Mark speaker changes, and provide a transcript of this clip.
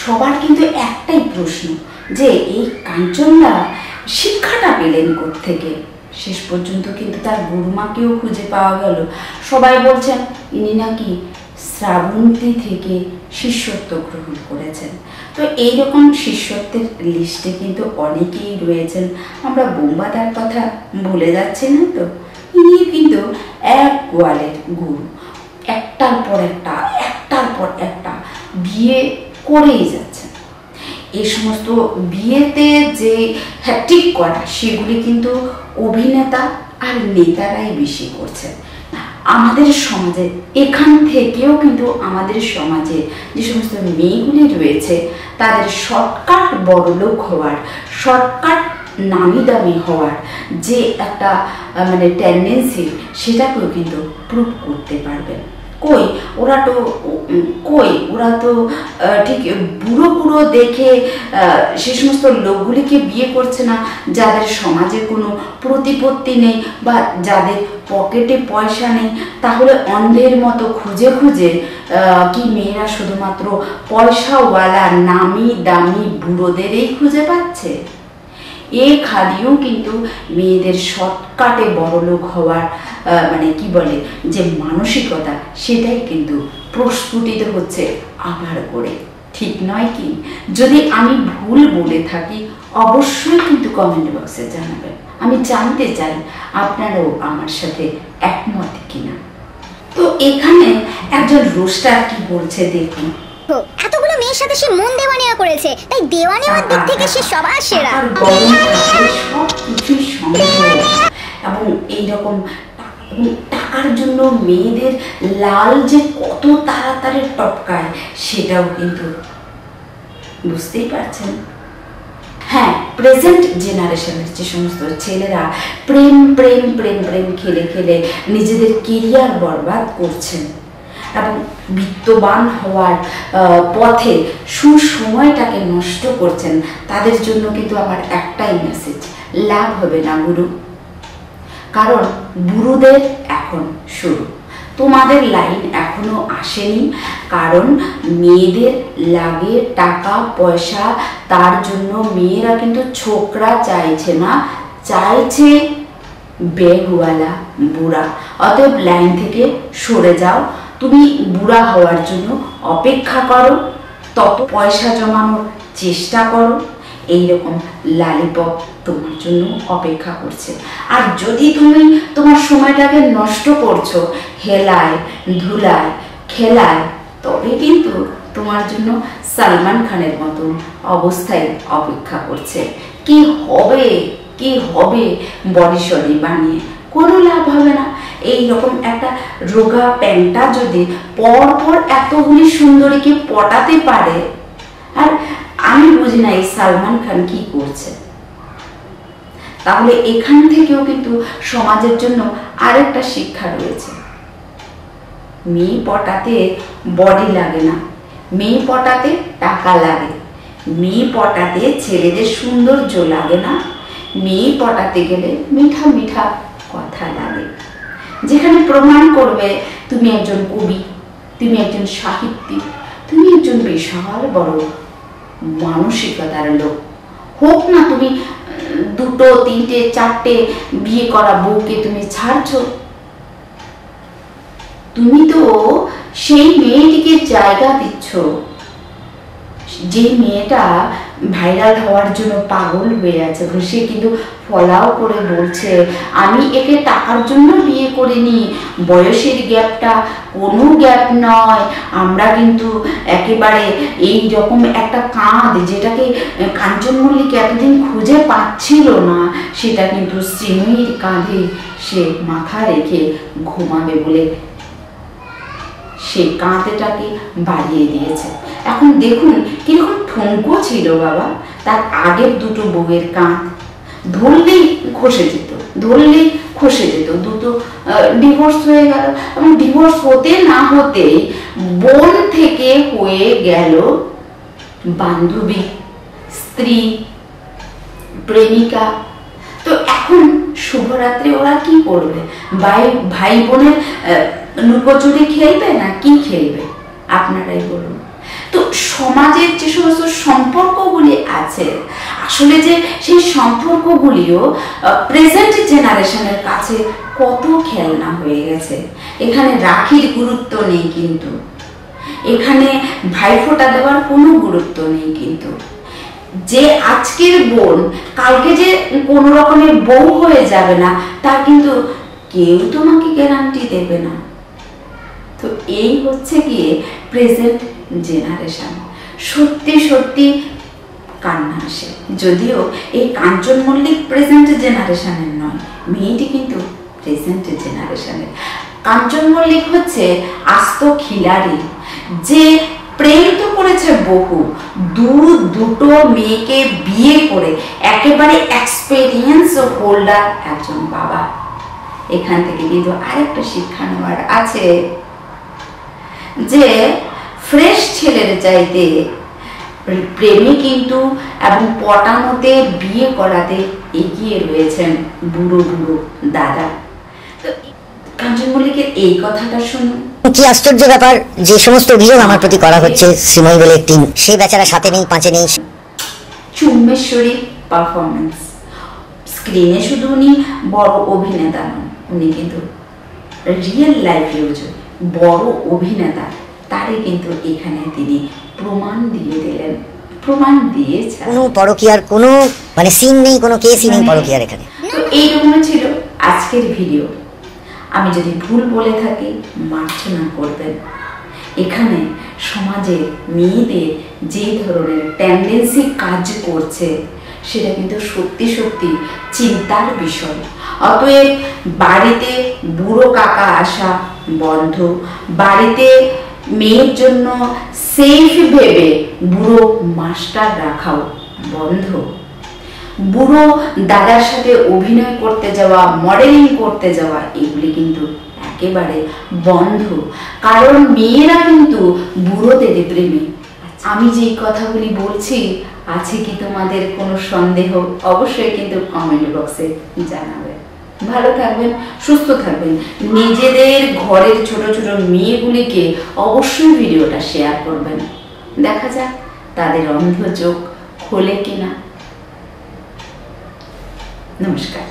Speaker 1: সবার কিন্তু একটাই প্রশ্ন যে এই কাঞ্চনদা শিক্ষাটা পেলেন কোত্থেকে। শেষ পর্যন্ত কিন্তু তার গুরুমাকেও খুঁজে পাওয়া গেল। সবাই বলছেন ইনি নাকি শ্রাবন্তী থেকে শিষ্যত্ব গ্রহণ করেছেন। তো এইরকম শিষ্যত্বের লিস্টে কিন্তু অনেকেই রয়েছেন। আমরা বোম্বাদার কথা ভুলে যাচ্ছি না তো, ইনি কিন্তু এক গোয়ালের গুরু, একটার পর একটা বিয়ে করেই যাচ্ছেন। এই সমস্ত বিয়েতে যে হ্যাট্রিক করা সেগুলি কিন্তু অভিনেতা আর নেতারাই বেশি করছেন। আমাদের সমাজে এখান থেকেও কিন্তু আমাদের সমাজে যে সমস্ত মেয়েগুলি রয়েছে তাদের শর্টকাট বড়লোক হওয়ার, শর্টকাট নামি দামি হওয়ার যে একটা মানে টেন্ডেন্সি, সেটাকেও কিন্তু প্রুভ করতে পারবে। ওরা তো ঠিক বুড়ো বুড়ো দেখে সে সমস্ত লোকগুলিকে বিয়ে করছে না যাদের সমাজে কোনো প্রতিপত্তি নেই বা যাদের পকেটে পয়সা নেই। তাহলে অন্ধের মতো খুঁজে খুঁজে কি মেয়েরা শুধুমাত্র পয়সাওয়ালা নামি দামি বুড়োদেরই খুঁজে পাচ্ছে? এখানেও কিন্তু মেয়েদের শর্টকাটে বড়লোক হওয়ার মানে কি বলে যে মানসিকতা, সেটাই কিন্তু প্রস্ফুটিত হচ্ছে আবার করে। ঠিক নয় কি? যদি আমি ভুল বলে থাকি অবশ্যই কিন্তু কমেন্ট বক্সে জানাবেন। আমি জানতে চাই আপনারাও আমার সাথে একমত কিনা। তো এখানে একজন রোস্টার কি বলছে দেখুন।
Speaker 2: এতগুলো মেয়ের সাথে সে মন দেওয়া নেওয়া করেছে, তাই দেওয়া নেওয়ার দিক থেকে সে সবার সেরা।
Speaker 1: সবকিছুই সম্ভব এবং এইরকম টাকার জন্য মেয়েদের লাল যে কত তাড়াতাড়ি টপকায় সেটাও কিন্তু বুঝতেই পারছেন। হ্যাঁ, প্রেজেন্ট জেনারেশনের যে সমস্ত ছেলেরা প্রেম প্রেম প্রেম প্রেম খেলে খেলে নিজেদের কেরিয়ার বরবাদ করছেন এবং বিত্তবান হওয়ার পথে সুসময়টাকে নষ্ট করছেন, তাদের জন্য কিন্তু আমার একটাই মেসেজ, লাভ হবে না গুরু। কারণ বুড়োদের এখন শুরু, তোমাদের লাইন এখনো আসেনি। কারণ মেয়েদের লাগে টাকা পয়সা, তার জন্য মেয়েরা কিন্তু ছোকরা চাইছে না, চাইছে বেগওয়ালা বুড়া। অতএব লাইন থেকে সরে যাও, তুমি বুড়া হওয়ার জন্য অপেক্ষা করো, তত পয়সা জমানোর চেষ্টা করো। এইরকম লালিপপ তোমার জন্য অপেক্ষা করছে। আর যদি তুমি তোমার সময়টাকে নষ্ট করছো হেলায় ধুলায় খেলায়, তবে কিন্তু তোমার জন্য সালমান খানের মতন অবস্থায় অপেক্ষা করছে। কি হবে বডি সডি বানিয়ে? কোনো লাভ হবে না। এইরকম একটা রোগা প্যান্টা যদি পরপর এতগুলি সুন্দরীকে পটাতে পারে, আর আমি বুঝি না এই সালমান খান কি করছে। তাহলে এখান থেকেও কিন্তু সমাজের জন্য আরেকটা শিক্ষা রয়েছে। মেয়ে পটাতে বডি লাগে না, মেয়ে পটাতে টাকা লাগে, মেয়ে পটাতে ছেলেদের সৌন্দর্য লাগে না, মেয়ে পটাতে গেলে মিঠা মিঠা কথা লাগে। যেখানে প্রমাণ করবে তুমি একজন কবি, তুমি একজন সাহিত্যিক, তুমি একজন বিশাল বড় মানসিকতার লোক। হোক না তুমি দুটো তিনটে চারটে বিয়ে করা বউকে তুমি ছাড়ছো, তুমি তো সেই মেয়েটিকে জায়গা দিচ্ছ যে মেয়েটা ভাইরাল হওয়ার জন্য পাগল হয়ে আছে। সে কিন্তু ফলাও করে বলছে আমি একে টাকার জন্য বিয়ে করিনি, বয়সের গ্যাপটা কোনো গ্যাপ নয়, আমরা কিন্তু একেবারে এই রকম একটা কাঁধ, যেটাকে কাঞ্চন মল্লিক এতদিন খুঁজে পাচ্ছিল না, সেটা কিন্তু শ্রীময়ীর কাঁধে সে মাথা রেখে ঘুমাবে বলে সেই কাঁধটাকে বাড়িয়ে দিয়েছে। এখন দেখুন কিরকম ঠুনকো ছিল বাবা, তার আগের দুটো বউয়ের কাঁধ ধরলেই খসে যেত, দুটো ডিভোর্স হয়ে গেল এবং ডিভোর্স হতে না হতেই বোন থেকে হয়ে গেল বান্ধবী, স্ত্রী, প্রেমিকা। তো এখন শুভরাত্রি ওরা কি করবে? ভাই বোনের লুকোচুরি খেলবে না কি খেলবে? আপনারাই বলুন। তো সমাজের যে সমস্ত সম্পর্কগুলি আছে, আসলে যে সেই সম্পর্কগুলিও প্রেজেন্ট জেনারেশনের কাছে কত খেলনা হয়ে গেছে। এখানে রাখির গুরুত্ব নেই, কিন্তু এখানে ভাইফোঁটা দেওয়ার কোনো গুরুত্ব নেই, কিন্তু যে আজকের বোন কালকে যে কোনো রকমের বউ হয়ে যাবে না, তা কিন্তু কেউ তোমাকে গ্যারান্টি দেবে না। তো এই হচ্ছে গিয়ে প্রেজেন্ট জেনারেশন। সত্যি সত্যি কান্না আসে। যদিও এই কাঞ্চন মল্লিক প্রেজেন্ট জেনারেশনের নয়, মেয়েটি কিন্তু প্রেজেন্ট জেনারেশনের। কাঞ্চন মল্লিক হচ্ছে আস্ত খিলাড়ি, যে প্রেম তো করেছে বহু, দুটো মেয়েকে বিয়ে করে একেবারে এক্সপেরিয়েন্স হোল্ডার একজন বাবা। এখান থেকে কিন্তু আরেকটা শিক্ষা নেওয়ার আছে, যে ফ্রেশ ছেলের চাইতে প্রেমে কিন্তু এবং পটানোতে, বিয়ে করাতে এগিয়ে রয়েছেন বুড়ো বুড়ো দাদা। তো কাঞ্চন মল্লিকের এই কথাটা শুনুন।
Speaker 3: কি আশ্চর্য ব্যাপার, যে সমস্ত অভিযোগ আমার প্রতি করা হচ্ছে, শ্রীময়ী বলে একটি সেই বেচারা সাথে নেই, পাঁচে নেই।
Speaker 1: চুম্বেশ্বরী পারফরমেন্স। স্ক্রিনে শুধু উনি বড় অভিনেতা নন, উনি কিন্তু রিয়েল লাইফেও যে বড় অভিনেতা, তারই কিন্তু এখানে তিনি প্রমাণ দিয়ে দিলেন, প্রমাণ দিয়েছেন।
Speaker 3: কোনো পরকীয়ার কোনো সিন নেই, কোনো কেসই নেই পরকীয়ার এখানে।
Speaker 1: তো এইরকমই ছিল আজকের ভিডিও। আমি যদি ভুল বলে থাকি মার্জনা করবেন। এখানে সমাজে মেয়েদের যে ধরনের টেন্ডেন্সি কাজ করছে, সেটা কিন্তু সত্যি সত্যি চিন্তার বিষয়। অতএব বাড়িতে বুড়ো কাকা আসা বন্ধ, বাড়িতে মেয়ের জন্য সেফ ভেবে বুড়ো মাস্টার রাখাও বন্ধ, বুড়ো দাদার সাথে অভিনয় করতে যাওয়া, মডেলিং করতে যাওয়া, এগুলি কিন্তু একেবারে বন্ধ। কারণ মেয়েরা কিন্তু বুড়োদের প্রেমে। আমি যেই কথাগুলি বলছি, আছে কি তোমাদের কোনো সন্দেহ? অবশ্যই কিন্তু কমেন্ট বক্সে জানাবেন। ভালো থাকবেন, সুস্থ থাকবেন। নিজেদের ঘরের ছোট ছোট মেয়েগুলিকে অবশ্যই ভিডিওটা শেয়ার করবেন। দেখা যাক তাদের অন্ধ চোখ খোলে কিনা। নমস্কার।